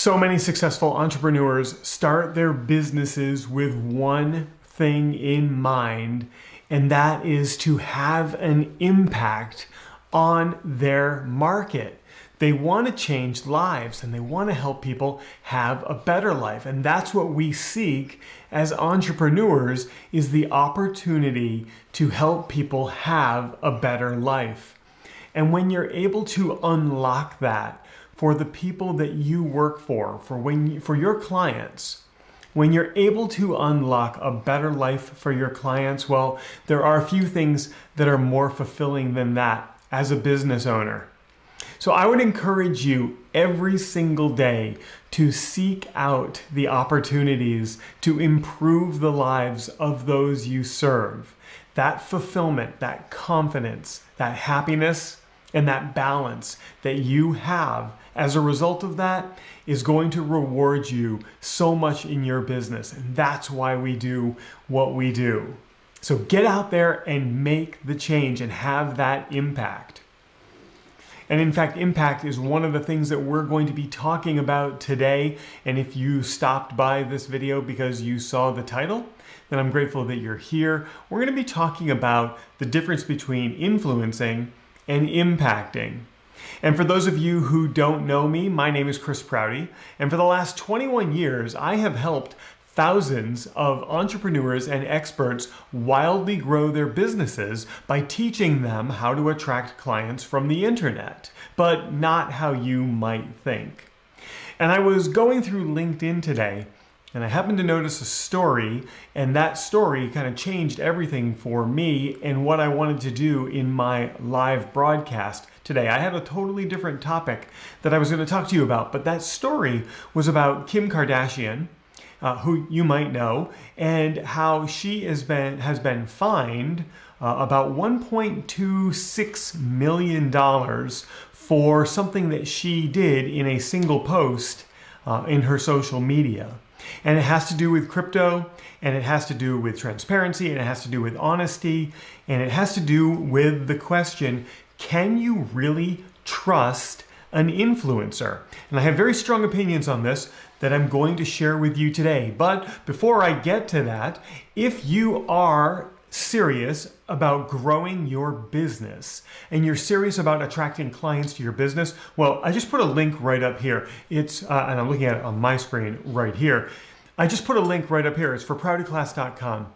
So many successful entrepreneurs start their businesses with one thing in mind, and that is to have an impact on their market. They want to change lives and they want to help people have a better life. And that's what we seek as entrepreneurs, is the opportunity to help people have a better life. And when you're able to unlock that for the people that you work for your clients, when you're able to unlock a better life for your clients, well, there are a few things that are more fulfilling than that as a business owner. So I would encourage you every single day to seek out the opportunities to improve the lives of those you serve. That fulfillment, that confidence, that happiness, and that balance that you have as a result of that is going to reward you so much in your business. And that's why we do what we do. So get out there and make the change and have that impact. And in fact, impact is one of the things that we're going to be talking about today. And if you stopped by this video because you saw the title, then I'm grateful that you're here. We're going to be talking about the difference between influencing and impacting. And for those of you who don't know me, my name is Prouty. And for the last 21 years, I have helped thousands of entrepreneurs and experts wildly grow their businesses by teaching them how to attract clients from the internet, but not how you might think. And I was going through LinkedIn today, and I happened to notice a story, and that story kind of changed everything for me and what I wanted to do in my live broadcast today. I had a totally different topic that I was going to talk to you about, but that story was about Kim Kardashian, who you might know, and how she has been fined about $1.26 million for something that she did in a single post in her social media. And it has to do with crypto, and it has to do with transparency, and it has to do with honesty, and it has to do with the question, can you really trust an influencer? And I have very strong opinions on this that I'm going to share with you today. But before I get to that, if you are serious about growing your business and you're serious about attracting clients to your business, well, I just put a link right up here. It's, and I'm looking at it on my screen right here. I just put a link right up here. It's for proutyclass.com.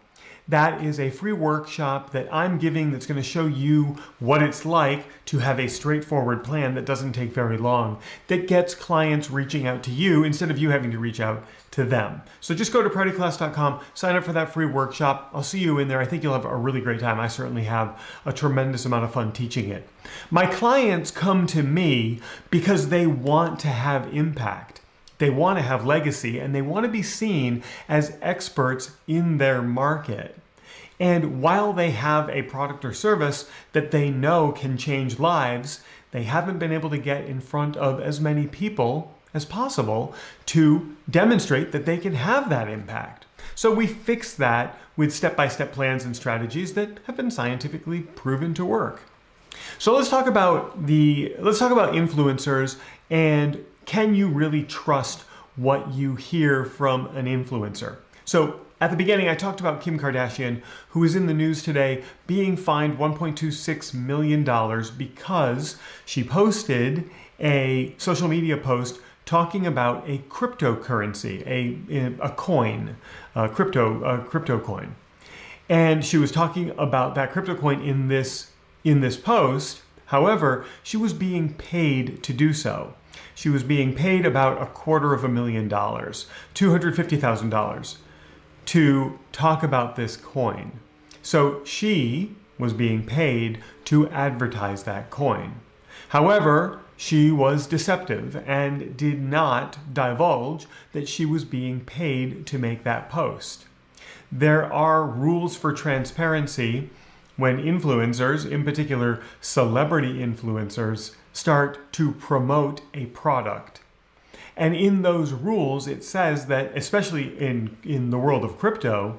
That is a free workshop that I'm giving that's going to show you what it's like to have a straightforward plan that doesn't take very long, that gets clients reaching out to you instead of you having to reach out to them. So just go to proutyclass.com, sign up for that free workshop. I'll see you in there. I think you'll have a really great time. I certainly have a tremendous amount of fun teaching it. My clients come to me because they want to have impact. They want to have legacy, and they want to be seen as experts in their market. And while they have a product or service that they know can change lives, they haven't been able to get in front of as many people as possible to demonstrate that they can have that impact. So we fix that with step-by-step plans and strategies that have been scientifically proven to work. So let's talk about influencers, and can you really trust what you hear from an influencer? So at the beginning, I talked about Kim Kardashian, who is in the news today being fined $1.26 million because she posted a social media post talking about a cryptocurrency, a coin, a crypto coin. And she was talking about that crypto coin in this post. However, she was being paid to do so. She was being paid about $250,000, $250,000 to talk about this coin. So she was being paid to advertise that coin. However, she was deceptive and did not divulge that she was being paid to make that post. There are rules for transparency when influencers, in particular celebrity influencers, start to promote a product. And in those rules, it says that, especially in the world of crypto,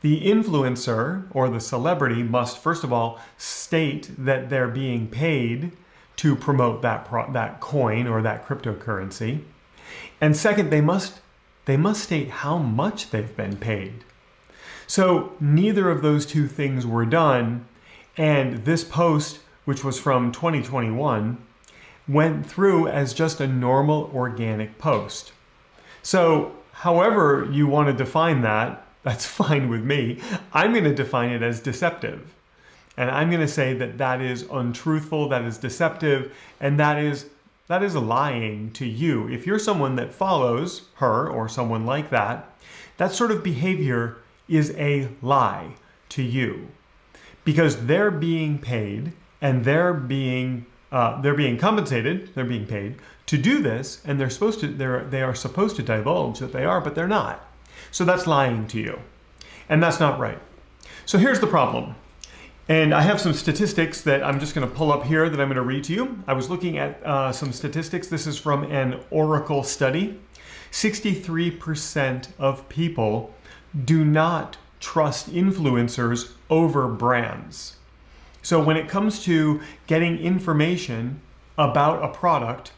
the influencer or the celebrity must, first of all, state that they're being paid to promote that coin or that cryptocurrency. And second, they must state how much they've been paid. So neither of those two things were done, and this post, which was from 2021, went through as just a normal organic post. So however you want to define that, that's fine with me. I'm going to define it as deceptive. And I'm going to say that that is untruthful, that is deceptive, and that is lying to you. If you're someone that follows her or someone like that, that sort of behavior is a lie to you, because they're being paid and they're being compensated, they're being paid to do this, and they are supposed to divulge that they are, but they're not. So that's lying to you, and that's not right. So here's the problem. And I have some statistics that I'm just going to pull up here that I'm going to read to you. I was looking at some statistics. This is from an Oracle study. 63% of people do not trust influencers over brands. So when it comes to getting information about a product,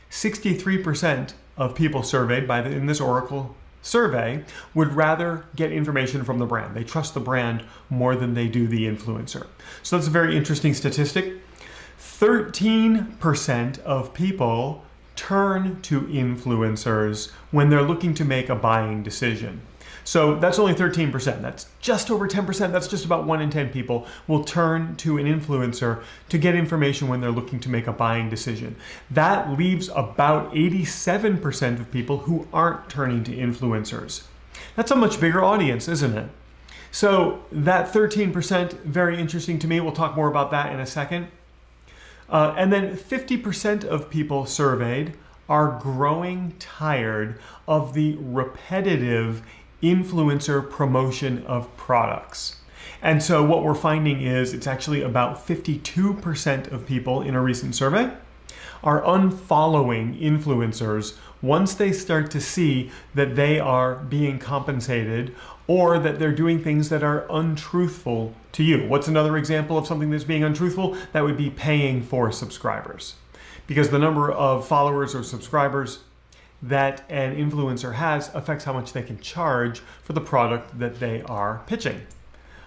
63% of people surveyed in this Oracle survey would rather get information from the brand. They trust the brand more than they do the influencer. So that's a very interesting statistic. 13% of people turn to influencers when they're looking to make a buying decision. So that's only 13%. That's just over 10%. That's just about 1 in 10 people will turn to an influencer to get information when they're looking to make a buying decision. That leaves about 87% of people who aren't turning to influencers. That's a much bigger audience, isn't it? So that 13%, very interesting to me. We'll talk more about that in a second. And then 50% of people surveyed are growing tired of the repetitive influencer promotion of products. And so what we're finding is it's actually about 52% of people in a recent survey are unfollowing influencers once they start to see that they are being compensated or that they're doing things that are untruthful to you. What's another example of something that's being untruthful? That would be paying for subscribers. Because the number of followers or subscribers that an influencer has affects how much they can charge for the product that they are pitching.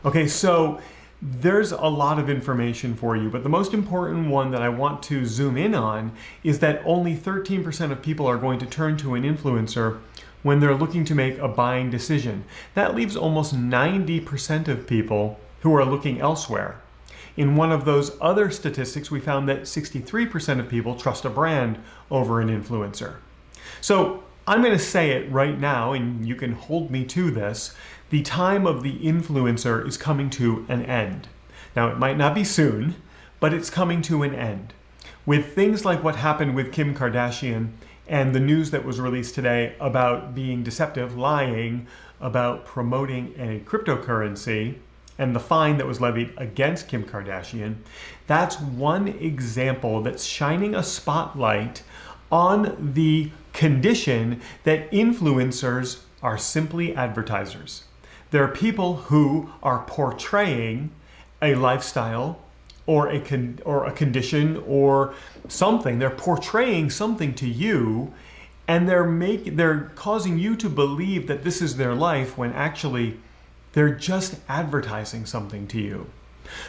Okay, so there's a lot of information for you, but the most important one that I want to zoom in on is that only 13% of people are going to turn to an influencer when they're looking to make a buying decision. That leaves almost 90% of people who are looking elsewhere. In one of those other statistics, we found that 63% of people trust a brand over an influencer. So I'm going to say it right now, and you can hold me to this. The time of the influencer is coming to an end. Now, it might not be soon, but it's coming to an end. With things like what happened with Kim Kardashian and the news that was released today about being deceptive, lying about promoting a cryptocurrency, and the fine that was levied against Kim Kardashian, that's one example that's shining a spotlight on the condition that influencers are simply advertisers. There are people who are portraying a lifestyle or a condition or something. They're portraying something to you, and they're causing you to believe that this is their life when actually they're just advertising something to you.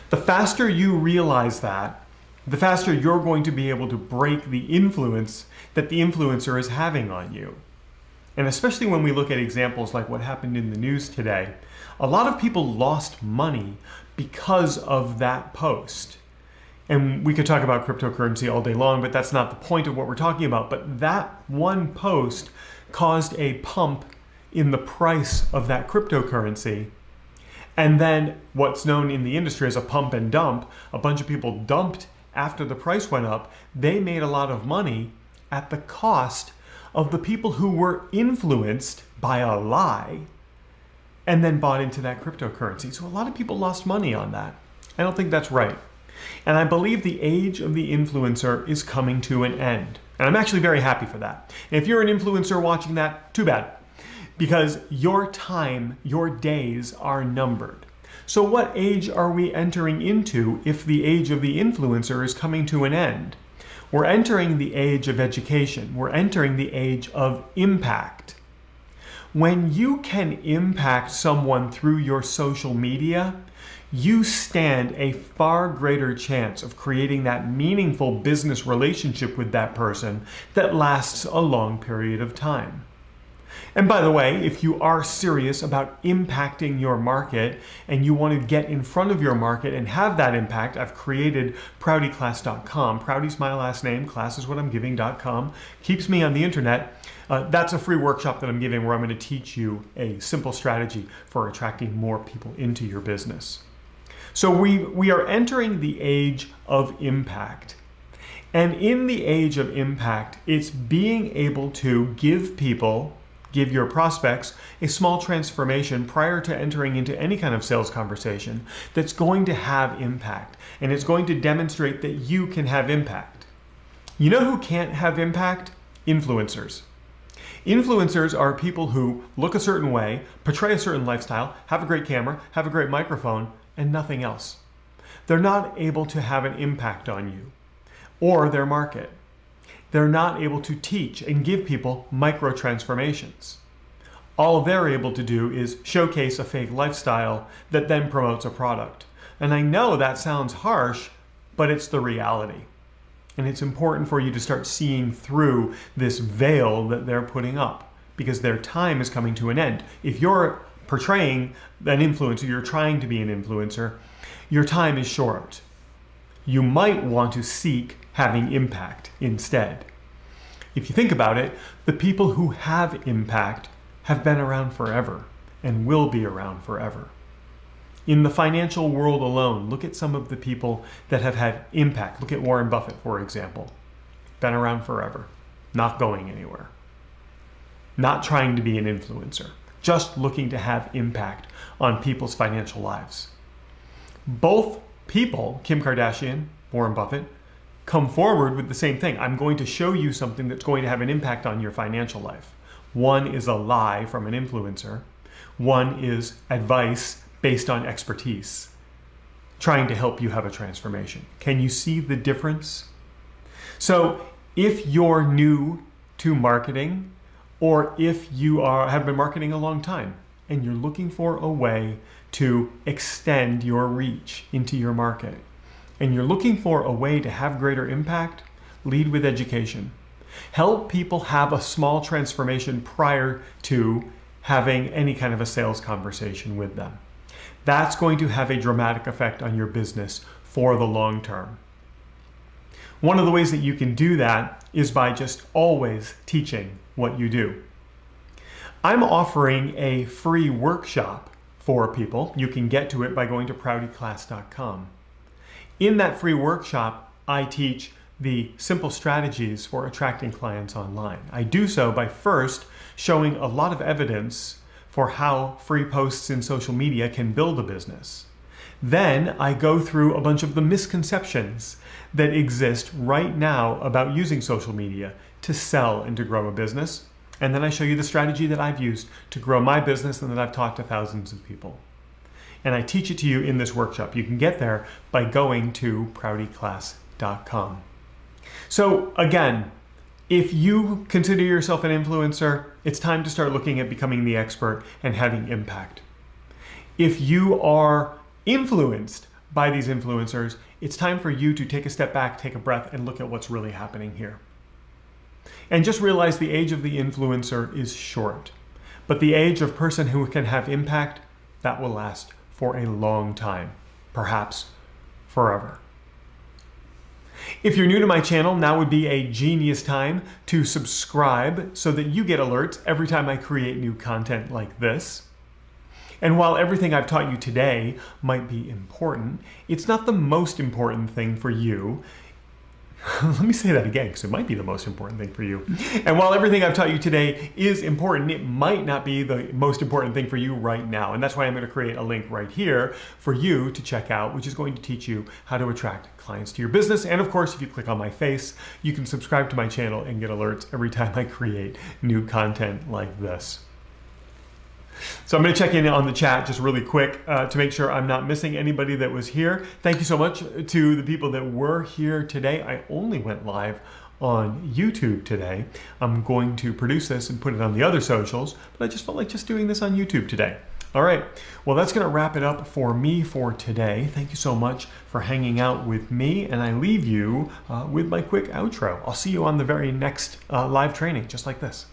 The faster you realize that, the faster you're going to be able to break the influence that the influencer is having on you. And especially when we look at examples like what happened in the news today, a lot of people lost money because of that post. And we could talk about cryptocurrency all day long, but that's not the point of what we're talking about. But that one post caused a pump in the price of that cryptocurrency. And then what's known in the industry as a pump and dump, a bunch of people dumped after the price went up. They made a lot of money at the cost of the people who were influenced by a lie and then bought into that cryptocurrency. So a lot of people lost money on that. I don't think that's right. And I believe the age of the influencer is coming to an end. And I'm actually very happy for that. And if you're an influencer watching that, too bad. Because your time, your days are numbered. So what age are we entering into if the age of the influencer is coming to an end? We're entering the age of education. We're entering the age of impact. When you can impact someone through your social media, you stand a far greater chance of creating that meaningful business relationship with that person that lasts a long period of time. And by the way, if you are serious about impacting your market and you want to get in front of your market and have that impact, I've created proutyclass.com. Prouty's my last name, class is what I'm giving.com. Keeps me on the internet. That's a free workshop that I'm giving where I'm going to teach you a simple strategy for attracting more people into your business. So we are entering the age of impact. And in the age of impact, it's being able to give your prospects a small transformation prior to entering into any kind of sales conversation that's going to have impact. And it's going to demonstrate that you can have impact. You know who can't have impact? Influencers. Influencers are people who look a certain way, portray a certain lifestyle, have a great camera, have a great microphone, and nothing else. They're not able to have an impact on you or their market. They're not able to teach and give people micro transformations. All they're able to do is showcase a fake lifestyle that then promotes a product. And I know that sounds harsh, but it's the reality. And it's important for you to start seeing through this veil that they're putting up because their time is coming to an end. If you're portraying an influencer, you're trying to be an influencer, your time is short. You might want to seek having impact instead. If you think about it, the people who have impact have been around forever and will be around forever. In the financial world alone, look at some of the people that have had impact. Look at Warren Buffett, for example. Been around forever, not going anywhere. Not trying to be an influencer, just looking to have impact on people's financial lives. Both people, Kim Kardashian, Warren Buffett, come forward with the same thing. I'm going to show you something that's going to have an impact on your financial life. One is a lie from an influencer. One is advice based on expertise, trying to help you have a transformation. Can you see the difference? So if you're new to marketing, or if you have been marketing a long time and you're looking for a way to extend your reach into your market, and you're looking for a way to have greater impact, lead with education. Help people have a small transformation prior to having any kind of a sales conversation with them. That's going to have a dramatic effect on your business for the long term. One of the ways that you can do that is by just always teaching what you do. I'm offering a free workshop for people. You can get to it by going to proutyclass.com. In that free workshop, I teach the simple strategies for attracting clients online. I do so by first showing a lot of evidence for how free posts in social media can build a business. Then I go through a bunch of the misconceptions that exist right now about using social media to sell and to grow a business. And then I show you the strategy that I've used to grow my business and that I've taught to thousands of people. And I teach it to you in this workshop. You can get there by going to proutyclass.com. So again, if you consider yourself an influencer, it's time to start looking at becoming the expert and having impact. If you are influenced by these influencers, it's time for you to take a step back, take a breath, and look at what's really happening here. And just realize the age of the influencer is short, but the age of person who can have impact, that will last for a long time, perhaps forever. If you're new to my channel, now would be a genius time to subscribe so that you get alerts every time I create new content like this. And while everything I've taught you today might be important, it's not the most important thing for you. Let me say that again, because it might be the most important thing for you. And while everything I've taught you today is important, it might not be the most important thing for you right now. And that's why I'm going to create a link right here for you to check out, which is going to teach you how to attract clients to your business. And of course, if you click on my face, you can subscribe to my channel and get alerts every time I create new content like this. So I'm going to check in on the chat just really quick to make sure I'm not missing anybody that was here. Thank you so much to the people that were here today. I only went live on YouTube today. I'm going to produce this and put it on the other socials, but I just felt like just doing this on YouTube today. All right, well, that's going to wrap it up for me for today. Thank you so much for hanging out with me, and I leave you with my quick outro. I'll see you on the very next live training, just like this.